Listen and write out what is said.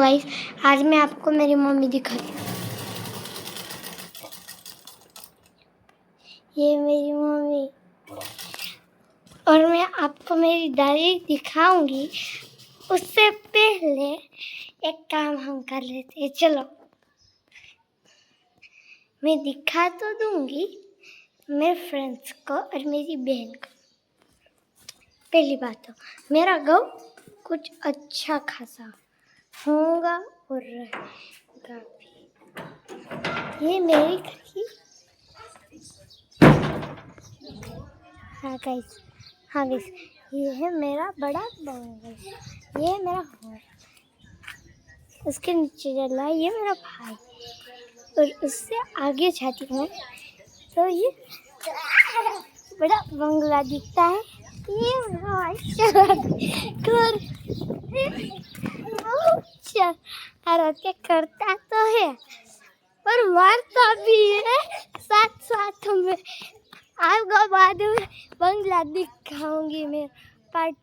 Guys, आज मैं आपको मेरी मम्मी दिखाती हूँ। ये मेरी मम्मी और मैं आपको मेरी दादी दिखाऊंगी। उससे पहले एक काम हम कर लेते हैं। चलो, मैं दिखा तो दूंगी मेरे फ्रेंड्स को और मेरी बहन को। पहली बात तो मेरा गाँव कुछ अच्छा खासा होगा और रहेगा भी। ये मेरी घर की हाँ गाइस, ये है मेरा बड़ा बंगला, ये है मेरा हॉल। उसके नीचे चला ये मेरा भाई और उससे आगे जाती हूँ तो ये बड़ा बंगला दिखता है। ये मेरा भाई शरारतें करता तो है पर मारता भी है साथ साथ में। आपको बाद में बंगला दिखाऊंगी मैं पार्ट